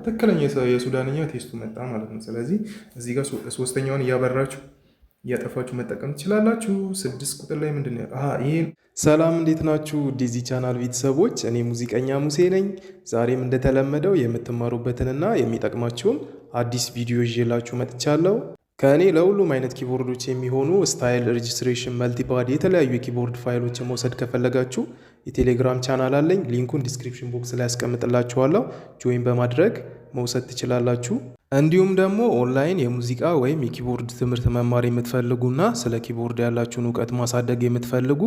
ትክክለኛ የሱዳንኛ ቴስቱ መጣ ማለት ነው። ስለዚህ እዚህ ጋር ሶስተኛውን እያበራችሁ እያጠፋችሁ መጠቀም ትችላላችሁ። 6 ቁጥር ላይ ምንድን ነው ይሄን። ሰላም እንዴት ናችሁ? ዲዚ ቻናል ቤተሰቦች፣ እኔ ሙዚቀኛ ሙሴ ነኝ። ዛሬም እንደተለመደው የምትማሩበትንና የሚጠቅማችሁን አዲስ ቪዲዮ ይዤላችሁ መጥቻለሁ። ከእኔ ለሁሉም አይነት ኪቦርዶች የሚሆኑ ስታይል፣ ሬጅስትሬሽን፣ መልቲፓድ የተለያዩ የኪቦርድ ፋይሎችን መውሰድ ከፈለጋችሁ የቴሌግራም ቻናል አለኝ። ሊንኩን ዲስክሪፕሽን ቦክስ ላይ ያስቀምጥላችኋለሁ። ጆይን በማድረግ መውሰድ ትችላላችሁ። እንዲሁም ደግሞ ኦንላይን የሙዚቃ ወይም የኪቦርድ ትምህርት መማር የምትፈልጉና ስለ ኪቦርድ ያላችሁን እውቀት ማሳደግ የምትፈልጉ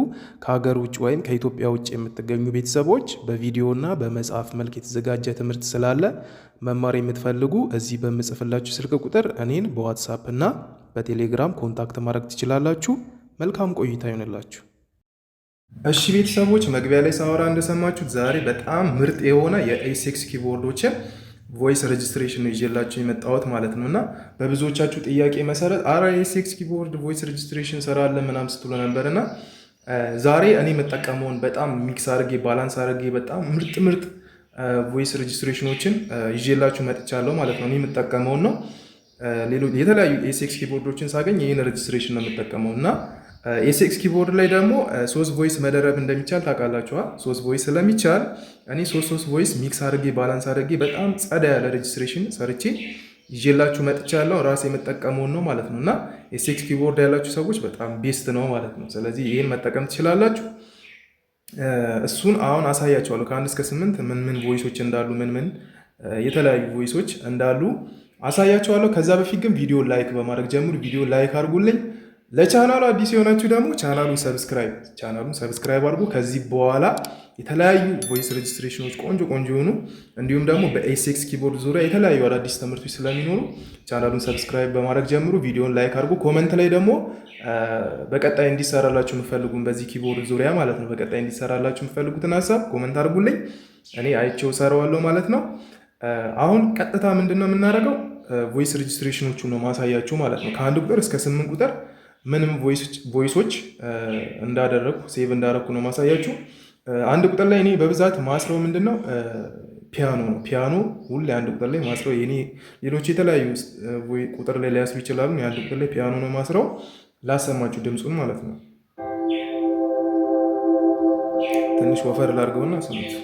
ከሀገር ውጭ ወይም ከኢትዮጵያ ውጭ የምትገኙ ቤተሰቦች በቪዲዮና በመጽሐፍ መልክ የተዘጋጀ ትምህርት ስላለ መማር የምትፈልጉ እዚህ በምጽፍላችሁ ስልክ ቁጥር እኔን በዋትሳፕ እና በቴሌግራም ኮንታክት ማድረግ ትችላላችሁ። መልካም ቆይታ ይሆንላችሁ። እሺ ቤተሰቦች፣ መግቢያ ላይ ሳወራ እንደሰማችሁት ዛሬ በጣም ምርጥ የሆነ የኤሴክስ ኪቦርዶችን ቮይስ ሬጅስትሬሽን ነው ይዤላችሁ የመጣሁት ማለት ነው። እና በብዙዎቻችሁ ጥያቄ መሰረት ኤሴክስ ኪቦርድ ቮይስ ሬጅስትሬሽን ሰራለን ምናምን ስትሉ ነበር እና ዛሬ እኔ የምጠቀመውን በጣም ሚክስ አድርጌ ባላንስ አድርጌ በጣም ምርጥ ቮይስ ሬጅስትሬሽኖችን ይዤላችሁ መጥቻለሁ ማለት ነው። እኔ የምጠቀመውን ነው። ሌሎች የተለያዩ ኤሴክስ ኪቦርዶችን ሳገኝ ይህን ሬጅስትሬሽን ነው የምጠቀመው እና ኤሴክስ ኪቦርድ ላይ ደግሞ 3 ቮይስ መደረብ እንደሚቻል ታውቃላችኋል። 3 ቮይስ ስለሚቻል እኔ 3 ቮይስ ሚክስ አድርጌ ባላንስ አድርጌ በጣም ጸዳ ያለ ሬጅስትሬሽን ሰርቼ ይዤላችሁ መጥቻለሁ። ራሴ የምጠቀመውን ነው ማለት ነው እና ኤሴክስ ኪቦርድ ያላችሁ ሰዎች በጣም ቤስት ነው ማለት ነው። ስለዚህ ይህን መጠቀም ትችላላችሁ። እሱን አሁን አሳያችኋለሁ። ከ1 እስከ 8 ምን ቮይሶች እንዳሉ ምን የተለያዩ ቮይሶች እንዳሉ አሳያችኋለሁ። ከዛ በፊት ግን ቪዲዮ ላይክ በማድረግ ጀምሩ። ቪዲዮ ላይክ አድርጉልኝ። ለቻናሉ አዲስ የሆናችሁ ደግሞ ቻናሉን ሰብስክራይብ አድርጉ። ከዚህ በኋላ የተለያዩ ቮይስ ሬጅስትሬሽኖች ቆንጆ የሆኑ እንዲሁም ደግሞ በኤሴክስ ኪቦርድ ዙሪያ የተለያዩ አዳዲስ ትምህርቶች ስለሚኖሩ ቻናሉን ሰብስክራይብ በማድረግ ጀምሩ። ቪዲዮን ላይክ አድርጉ። ኮመንት ላይ ደግሞ በቀጣይ እንዲሰራላችሁ የምፈልጉን በዚህ ኪቦርድ ዙሪያ ማለት ነው በቀጣይ እንዲሰራላችሁ የምፈልጉትን ሀሳብ ኮመንት አድርጉልኝ። እኔ አይቼው ሰራዋለሁ ማለት ነው። አሁን ቀጥታ ምንድን ነው የምናደርገው? ቮይስ ሬጅስትሬሽኖቹ ነው ማሳያችሁ ማለት ነው። ከ1 ቁጥር እስከ 8 ቁጥር ምንም ቮይሶች እንዳደረግኩ ሴቭ እንዳደረግኩ ነው ማሳያችሁ። 1 ቁጥር ላይ እኔ በብዛት ማስረው ምንድን ነው ፒያኖ ነው። ፒያኖ ሁሌ 1 ቁጥር ላይ ማስረው ሌሎች የተለያዩ ቁጥር ላይ ሊያስሩ ይችላሉ። 1 ቁጥር ላይ ፒያኖ ነው ማስረው። ላሰማችሁ ድምፁን ማለት ነው። ትንሽ ወፈር ላድርገውና ስሙት።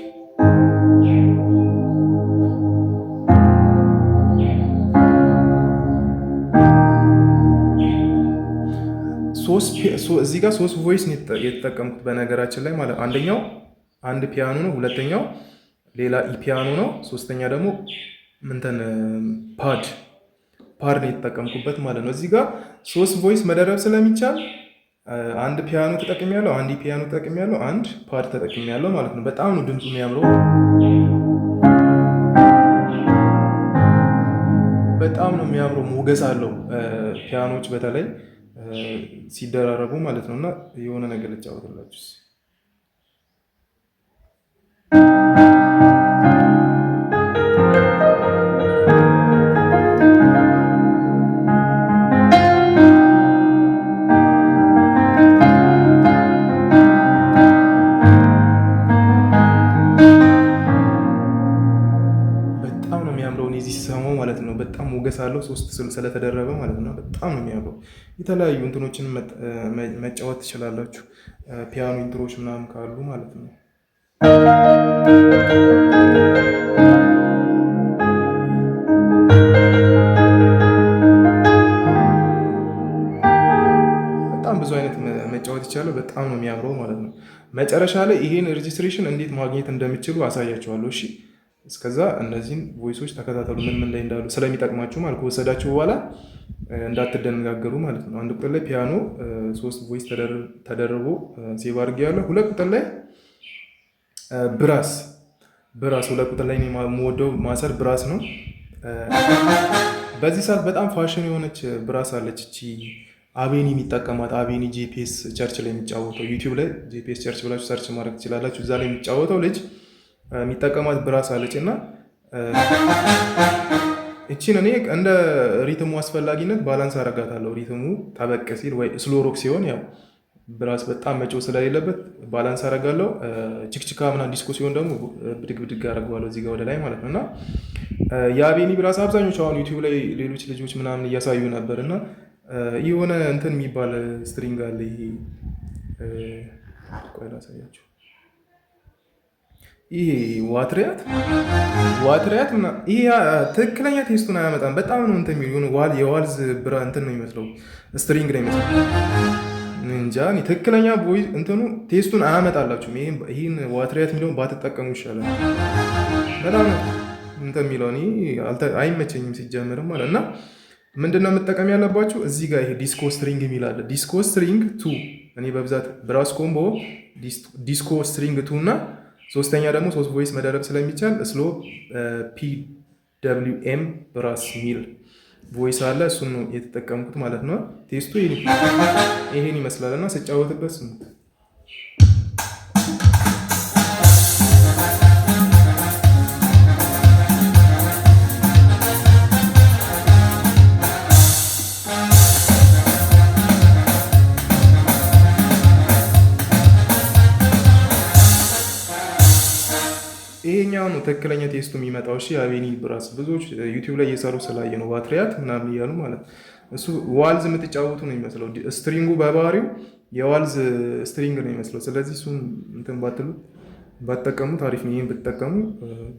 እዚህ ጋር 3 ቮይስ የተጠቀምኩት በነገራችን ላይ ማለት አንደኛው አንድ ፒያኖ ነው፣ ሁለተኛው ሌላ ፒያኖ ነው፣ ሶስተኛ ደግሞ ፓድ ነው የተጠቀምኩበት ማለት ነው። እዚህ ጋር 3 ቮይስ መደረብ ስለሚቻል አንድ ፒያኖ ተጠቅሜያለሁ፣ አንድ ፒያኖ ተጠቅሜያለሁ፣ አንድ ፓድ ተጠቅሜያለሁ ማለት ነው። በጣም ነው ድምፁ የሚያምረው፣ በጣም ነው የሚያምረው፣ ሞገስ አለው። ፒያኖች በተለይ ሲደራረቡ ማለት ነው። እና የሆነ ነገር ልጫወትላችሁ። በጣም ነው የሚያምረው እኔ እዚህ ሲሰማው ማለት ነው። በጣም ሞገስ አለው 3 ስለተደረበ ማለት ነው። በጣም ነው የሚያምረው። የተለያዩ እንትኖችን መጫወት ትችላላችሁ። ፒያኖ ኢንትሮች ምናምን ካሉ ማለት ነው። በጣም ብዙ አይነት መጫወት ይቻላል። በጣም ነው የሚያምረው ማለት ነው። መጨረሻ ላይ ይሄን ሬጅስትሬሽን እንዴት ማግኘት እንደሚችሉ አሳያችኋለሁ። እሺ፣ እስከዛ እነዚህን ቮይሶች ተከታተሉ፣ ምን ላይ እንዳሉ ስለሚጠቅማችሁ ማለት ከወሰዳችሁ በኋላ እንዳትደነጋገሩ ማለት ነው። 1 ቁጥር ላይ ፒያኖ 3 ቮይስ ተደርቦ ሴቭ አድርጌያለሁ። 2 ቁጥር ላይ ብራስ 2 ቁጥር ላይ የምወደው ማሰር ብራስ ነው። በዚህ ሰዓት በጣም ፋሽን የሆነች ብራስ አለች። እቺ አቤኒ የሚጠቀማት አቤኒ ጂፒኤስ ቸርች ላይ የሚጫወተው ዩቲዩብ ላይ ጂፒኤስ ቸርች ብላችሁ ሰርች ማድረግ ትችላላችሁ። እዛ ላይ የሚጫወተው ልጅ የሚጠቀማት ብራስ አለች እና እቺን እኔ እንደ ሪትሙ አስፈላጊነት ባላንስ አረጋታለሁ። ሪትሙ ጠበቅ ሲል ወይ ስሎ ሮክ ሲሆን ያው ብራስ በጣም መጮህ ስለሌለበት ባላንስ አደርጋለሁ። ችክችካ ምናምን ዲስኮ ሲሆን ደግሞ ብድግ ብድግ አደርገዋለሁ እዚህ ጋር ወደ ላይ ማለት ነው። እና የአቤኒ ብራስ አብዛኞቹ አሁን ዩቲዩብ ላይ ሌሎች ልጆች ምናምን እያሳዩ ነበር እና የሆነ እንትን የሚባል ስትሪንግ አለ። ይሄ ቆይ ላሳያችሁ። ይሄ ዋትሪያት ይሄ ትክክለኛ ቴስቱን አያመጣም። በጣም ነው እንትን የሚሆን የዋልዝ ብራ እንትን ነው የሚመስለው፣ ስትሪንግ ነው የሚመስለው። እንጃ ትክክለኛ ቦይ እንትኑ ቴስቱን አያመጣላችሁም። ይህን ዋትሪያት የሚለውን ባትጠቀሙ ይሻላል። በጣም እንትን የሚለው አይመቸኝም ሲጀምርም ማለት እና ምንድነው መጠቀም ያለባችሁ እዚህ ጋር ይሄ ዲስኮ ስትሪንግ የሚላለ ዲስኮ ስትሪንግ ቱ። እኔ በብዛት ብራስ ኮምቦ ዲስኮ ስትሪንግ ቱ እና ሶስተኛ ደግሞ 3 ቮይስ መደረብ ስለሚቻል ስሎ PWM ብራስ ሚል ቮይስ አለ። እሱን ነው የተጠቀምኩት ማለት ነው። ቴስቱ ይሄን ይመስላል እና ስጫወትበት ስሙት። ይሄኛው ነው ትክክለኛ ቴስቱ የሚመጣው። እሺ አቤኒ ብራስ ብዙዎች ዩቲዩብ ላይ እየሰሩ ስላየ ነው ዋትሪያት ምናምን እያሉ ማለት እሱ ዋልዝ የምትጫወቱ ነው የሚመስለው። ስትሪንጉ በባህሪው የዋልዝ ስትሪንግ ነው የሚመስለው። ስለዚህ እሱን እንትን ባትጠቀሙት አሪፍ ነው። ይህን ብትጠቀሙ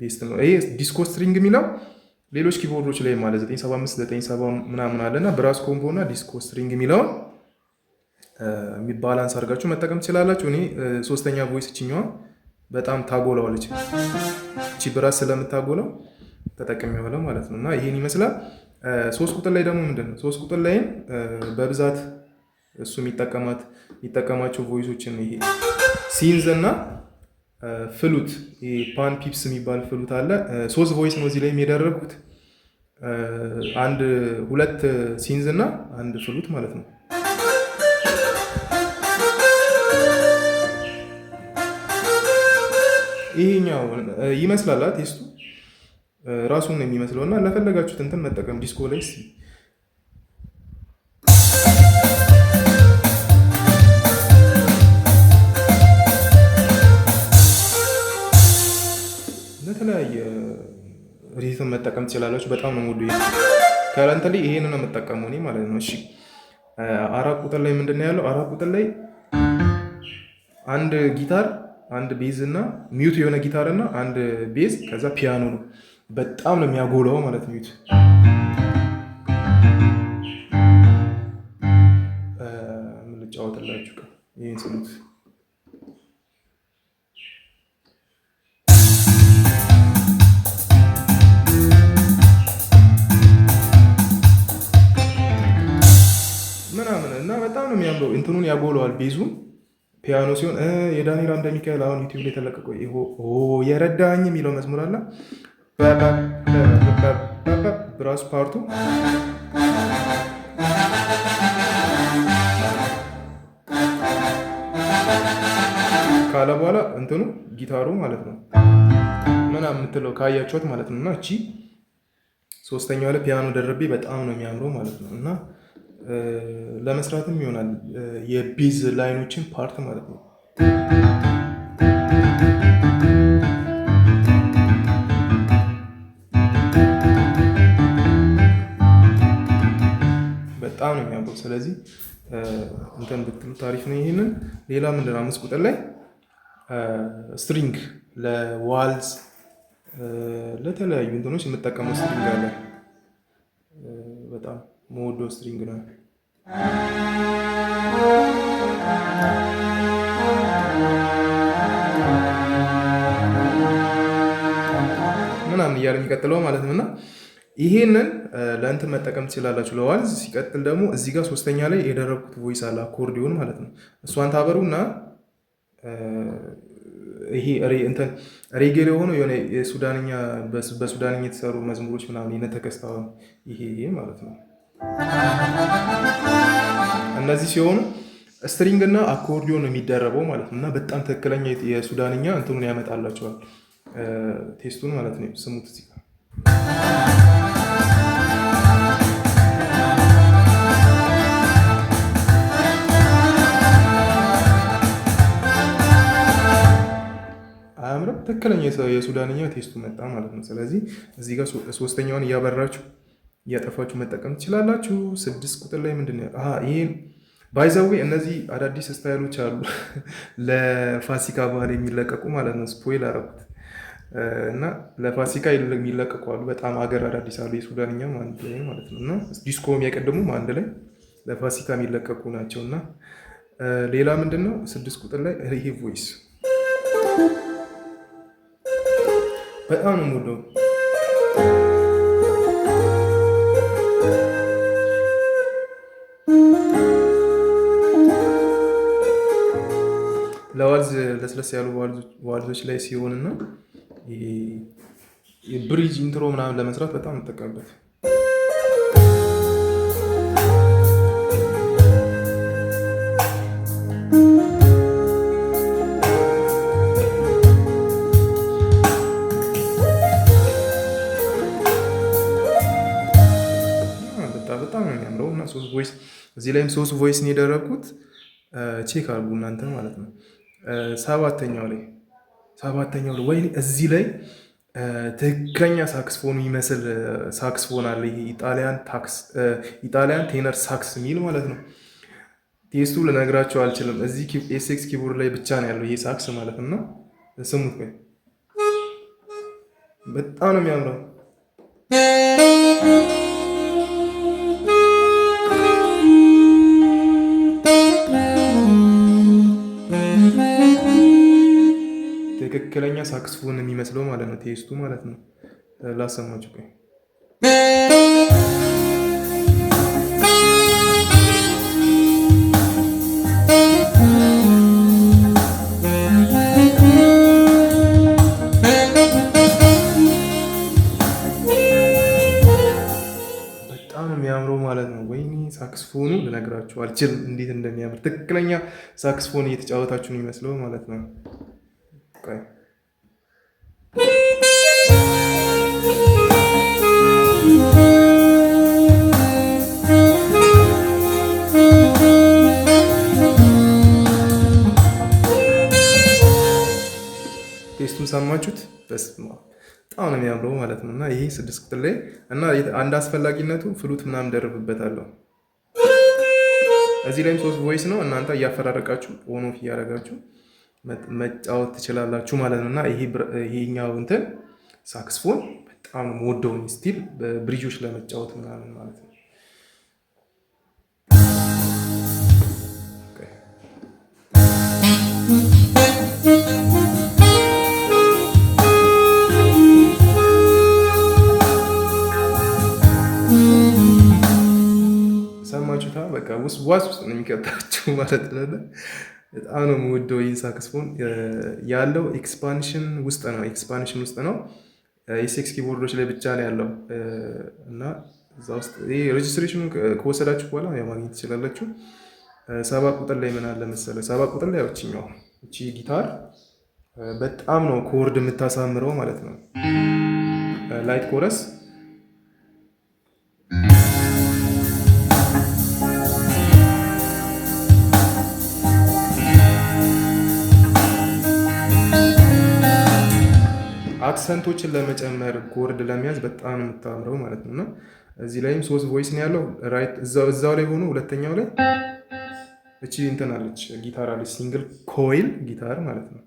ቤስት ነው። ይሄ ዲስኮ ስትሪንግ የሚለው ሌሎች ኪቦርዶች ላይ ማለት 975 97 ምናምን አለና ብራስ ኮምቦ እና ዲስኮ ስትሪንግ የሚለውን ባላንስ አድርጋችሁ መጠቀም ትችላላችሁ። እኔ ሶስተኛ ቮይስ እችኛዋ በጣም ታጎላዋለች። እቺ ብራስ ስለምታጎላው ተጠቅሜዋለሁ ማለት ነው። እና ይሄን ይመስላል። 3 ቁጥር ላይ ደግሞ ምንድነው 3 ቁጥር ላይ በብዛት እሱ የሚጠቀማቸው ቮይሶችን ይሄ ሲንዝ እና ፍሉት፣ ይሄ ፓን ፒፕስ የሚባል ፍሉት አለ። 3 ቮይስ ነው እዚህ ላይ የሚያደርጉት። 2 ሲንዝ እና 1 ፍሉት ማለት ነው። ይሄኛው ይመስላል ቴስቱ ራሱን ነው የሚመስለው እና ለፈለጋችሁት እንትን መጠቀም ዲስኮ ላይ ለተለያየ ሪትም መጠቀም ትችላላችሁ። በጣም ነው ሙሉ ከረንት ላይ ይሄንን ነው የምጠቀመው እኔ ማለት ነው። እሺ 4 ቁጥር ላይ ምንድነው ያለው? 4 ቁጥር ላይ አንድ ጊታር፣ አንድ ቤዝ እና ሚውት የሆነ ጊታር እና አንድ ቤዝ ከዛ ፒያኖ ነው። በጣም ነው የሚያጎላው ማለት ሚውት። ምን ልጫወትላችሁ? ይሄን ስሉት ምናምን እና በጣም ነው የሚያምረው። እንትኑን ያጎለዋል ቤዙን። ፒያኖ ሲሆን የዳንኤል አምደ ሚካኤል አሁን ዩቲዩብ ላይ ተለቀቀው የረዳኝ የሚለው መዝሙር አለ። ብራስ ፓርቱ ካለ በኋላ እንትኑ ጊታሩ ማለት ነው ምናምን የምትለው ካያችሁት ማለት ነው። እና እቺ ሶስተኛው ላይ ፒያኖ ደርቤ በጣም ነው የሚያምረው ማለት ነው። እና ለመስራትም ይሆናል የቤዝ ላይኖችን ፓርት ማለት ነው። በጣም ነው የሚያምረው። ስለዚህ እንትን ብትሉ ታሪፍ ነው። ይሄንን ሌላ ምንድነው 5 ቁጥር ላይ ስትሪንግ ለዋልዝ ለተለያዩ እንትኖች የምጠቀመው ስትሪንግ አለ። በጣም ሞዶ ስትሪንግ ነው። ምናምን እያለ የሚቀጥለው ማለት ነው። እና ይሄንን ለእንትን መጠቀም ትችላላችሁ ለዋልዝ። ሲቀጥል ደግሞ እዚህ ጋር ሶስተኛ ላይ የደረብኩት ቮይስ አለ አኮርዲዮን ማለት ነው። እሷን ታበሩ እና ይሄ እንትን ሬጌል የሆኑ የሆነ የሱዳንኛ በሱዳንኛ የተሰሩ መዝሙሮች ምናምን የተከስታው ይሄ ማለት ነው። እነዚህ ሲሆኑ ስትሪንግ እና አኮርዲዮን ነው የሚደረበው ማለት ነው። እና በጣም ትክክለኛ የሱዳንኛ እንትኑን ያመጣላቸዋል ቴስቱን ማለት ነው። ስሙት እዚህ ጋር ትክክለኛ የሱዳንኛ ቴስቱ መጣ ማለት ነው። ስለዚህ እዚህ ጋር ሶስተኛውን እያበራችሁ እያጠፋችሁ መጠቀም ትችላላችሁ። 6 ቁጥር ላይ ምንድን ነው ይሄን ባይዘዌ እነዚህ አዳዲስ ስታይሎች አሉ ለፋሲካ ባህል የሚለቀቁ ማለት ነው። ስፖይል አረኩት እና ለፋሲካ የሚለቀቁ አሉ። በጣም አገር አዳዲስ አሉ። የሱዳንኛም አንድ ላይ ማለት ነው እና ዲስኮም የቀደሙም አንድ ላይ ለፋሲካ የሚለቀቁ ናቸው። እና ሌላ ምንድን ነው 6 ቁጥር ላይ ይሄ ቮይስ በጣም ነው የምወደው። ለዋልዝ ለስለስ ያሉ ዋልዞች ላይ ሲሆንና ብሪጅ ኢንትሮ ምናምን ለመስራት በጣም እንጠቀምበት። በጣም ነው የሚያምረው እና 3 ቮይስ እዚህ ላይም 3 ቮይስ ነው የደረኩት። ቼክ አድርጉ እናንተ ማለት ነው። ሰባተኛው ላይ ወይኔ እዚህ ላይ ትክክለኛ ሳክስፎን የሚመስል ሳክስፎን አለ። ይሄ ኢጣሊያን ቴነር ሳክስ የሚል ማለት ነው። ቴስቱ ልነግራቸው አልችልም። እዚህ ኤስኤክስ ኪቦርድ ላይ ብቻ ነው ያለው ይሄ ሳክስ ማለት ነው። ስሙት፣ በጣም ነው የሚያምረው። ትክክለኛ ሳክስፎን የሚመስለው ማለት ነው ቴስቱ ማለት ነው። ላሰማችሁ ቆይ። በጣም ነው የሚያምረው ማለት ነው። ወይኔ ሳክስፎኑ ልነግራችሁ አልችልም እንዴት እንደሚያምር። ትክክለኛ ሳክስፎን እየተጫወታችሁ ነው የሚመስለው ማለት ነው። ቴስቱን ሰማችሁት? በስመ አብ በጣም ነው የሚያምረው ማለት ነው። እና ይሄ 6 ቁጥር ላይ እና አንድ አስፈላጊነቱ ፍሉት ምናምን ደርብበታለሁ። እዚህ ላይም 3 ቮይስ ነው። እናንተ እያፈራረቃችሁ ኦን ኦፍ እያደረጋችሁ መጫወት ትችላላችሁ ማለት ነው። እና ይሄኛው እንትን ሳክስፎን በጣም የምወደውን ስቲል በብሪጆች ለመጫወት ምናምን ማለት ነው። ሰማችሁታ? በቃ ዋስ ውስጥ ነው የሚከታችሁ ማለት ነው። በጣም ነው የምወደው ይህን ሳክስፎን። ያለው ኤክስፓንሽን ውስጥ ነው። ኤስኤክስ ኪቦርዶች ላይ ብቻ ነው ያለው እና እዛ ውስጥ ይሄ ሬጅስትሬሽኑ ከወሰዳችሁ በኋላ ማግኘት ትችላላችሁ። 7 ቁጥር ላይ ምን አለ መሰለ፣ 7 ቁጥር ላይ ያውችኛው እቺ ጊታር በጣም ነው ኮርድ የምታሳምረው ማለት ነው። ላይት ኮረስ አክሰንቶችን ለመጨመር ኮርድ ለመያዝ በጣም የምታምረው ማለት ነው። እና እዚህ ላይም 3 ቮይስ ነው ያለው። ራይት እዛው ላይ ሆኖ ሁለተኛው ላይ እቺ እንትን አለች፣ ጊታር አለች፣ ሲንግል ኮይል ጊታር ማለት ነው።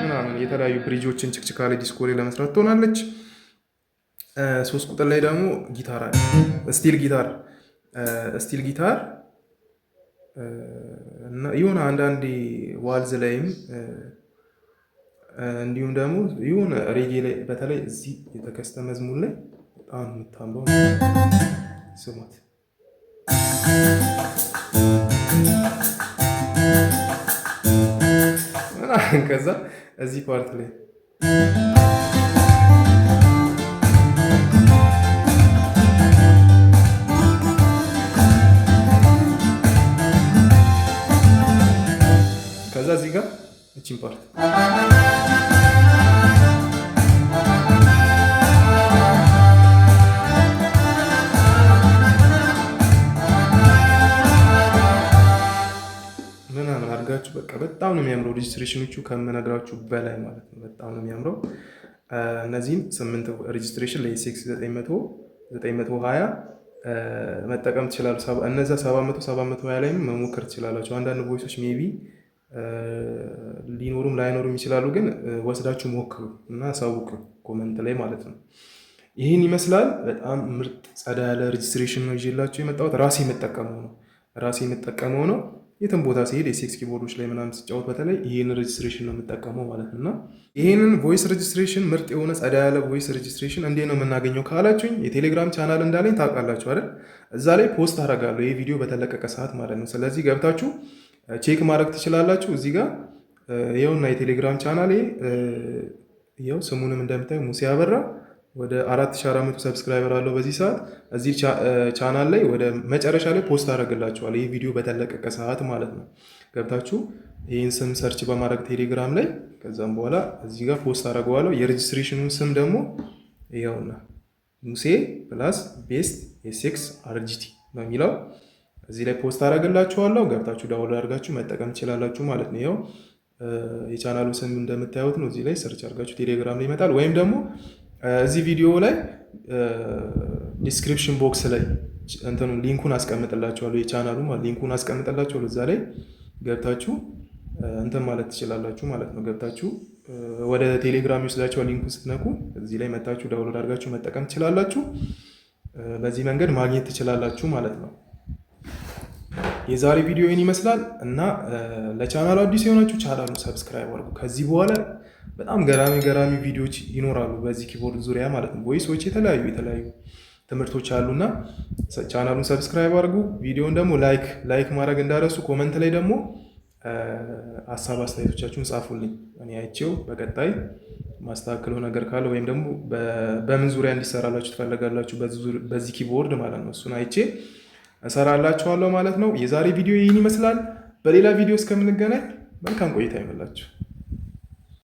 ምናምን የተለያዩ ብሪጆችን ችክችካ ላይ ዲስኮ ላይ ለመስራት ትሆናለች። 3 ቁጥር ላይ ደግሞ ጊታር አለ፣ ስቲል ጊታር እና የሆነ አንዳንዴ ዋልዝ ላይም እንዲሁም ደግሞ የሆነ ሬጌ ላይ በተለይ እዚህ የተከስተ መዝሙር ላይ በጣም የምታምረው ስሟት። ከዛ እዚህ ፓርት ላይ ከዛ እዚህ ጋር እቺን ፓርት በጣም ነው የሚያምረው። ሬጅስትሬሽኖቹ ከምነግራችሁ በላይ ማለት ነው። በጣም ነው የሚያምረው። እነዚህም 8 ሬጅስትሬሽን ለኤስኤክስ 920 መጠቀም ትችላሉ። እነዛ 720 ላይም መሞከር ትችላላችሁ። አንዳንድ ቮይሶች ሜቢ ሊኖሩም ላይኖሩም ይችላሉ፣ ግን ወስዳችሁ ሞክሩ እና አሳውቁ ኮመንት ላይ ማለት ነው። ይህን ይመስላል። በጣም ምርጥ ጸዳ ያለ ሬጅስትሬሽን ነው ይዤላችሁ የመጣሁት። ራሴ የምጠቀመው ነው። የትም ቦታ ሲሄድ የሴክስ ኪቦርዶች ላይ ምናምን ስጫወት በተለይ ይህን ሬጅስትሬሽን ነው የምጠቀመው ማለት ነው። እና ይህንን ቮይስ ሬጅስትሬሽን ምርጥ የሆነ ጸዳ ያለ ቮይስ ሬጅስትሬሽን እንዴት ነው የምናገኘው ካላችሁኝ የቴሌግራም ቻናል እንዳለኝ ታውቃላችሁ አይደል? እዛ ላይ ፖስት አደርጋለሁ ይህ ቪዲዮ በተለቀቀ ሰዓት ማለት ነው። ስለዚህ ገብታችሁ ቼክ ማድረግ ትችላላችሁ። እዚህ ጋር ይኸውና የቴሌግራም ቻናል ይኸው ስሙንም እንደምታዩ ሙሴ አበራ ወደ 4400 ሰብስክራይበር አለው በዚህ ሰዓት። እዚህ ቻናል ላይ ወደ መጨረሻ ላይ ፖስት አደርግላችኋለሁ ይህ ቪዲዮ በተለቀቀ ሰዓት ማለት ነው። ገብታችሁ ይህን ስም ሰርች በማድረግ ቴሌግራም ላይ ከዛም በኋላ እዚህ ጋር ፖስት አደርገዋለሁ። የሬጅስትሬሽኑን ስም ደግሞ ይኸውና ሙሴ ፕላስ ቤስት ኤስኤክስ አርጂቲ በሚለው እዚህ ላይ ፖስት አደርግላችኋለሁ። ገብታችሁ ዳውንሎድ አድርጋችሁ መጠቀም ትችላላችሁ ማለት ነው። ይኸው የቻናሉ ስም እንደምታዩት ነው። እዚህ ላይ ሰርች አድርጋችሁ ቴሌግራም ላይ ይመጣል። ወይም ደግሞ እዚህ ቪዲዮ ላይ ዲስክሪፕሽን ቦክስ ላይ እንትኑ ሊንኩን አስቀምጥላችኋለሁ። የቻናሉ ሊንኩን አስቀምጥላችኋለሁ። እዛ ላይ ገብታችሁ እንትን ማለት ትችላላችሁ ማለት ነው። ገብታችሁ ወደ ቴሌግራም ይወስዳችኋል። ሊንኩን ስትነኩ እዚህ ላይ መታችሁ ዳውንሎድ አድርጋችሁ መጠቀም ትችላላችሁ። በዚህ መንገድ ማግኘት ትችላላችሁ ማለት ነው። የዛሬ ቪዲዮ ይህን ይመስላል እና ለቻናሉ አዲስ የሆናችሁ ቻናሉን ሰብስክራይብ አድርጉ። ከዚህ በኋላ በጣም ገራሚ ቪዲዮዎች ይኖራሉ በዚህ ኪቦርድ ዙሪያ ማለት ነው። ቮይሶች የተለያዩ ትምህርቶች አሉና ቻናሉን ሰብስክራይብ አድርጉ። ቪዲዮውን ደግሞ ላይክ ማድረግ እንዳረሱ። ኮመንት ላይ ደግሞ ሀሳብ አስተያየቶቻችሁን ጻፉልኝ። እኔ አይቼው በቀጣይ ማስተካከለው ነገር ካለ ወይም ደግሞ በምን ዙሪያ እንዲሰራላችሁ ትፈልጋላችሁ በዚህ ኪቦርድ ማለት ነው እሱን አይቼ እሰራላችኋለሁ ማለት ነው። የዛሬ ቪዲዮ ይህን ይመስላል። በሌላ ቪዲዮ እስከምንገናኝ መልካም ቆይታ ይመላችሁ።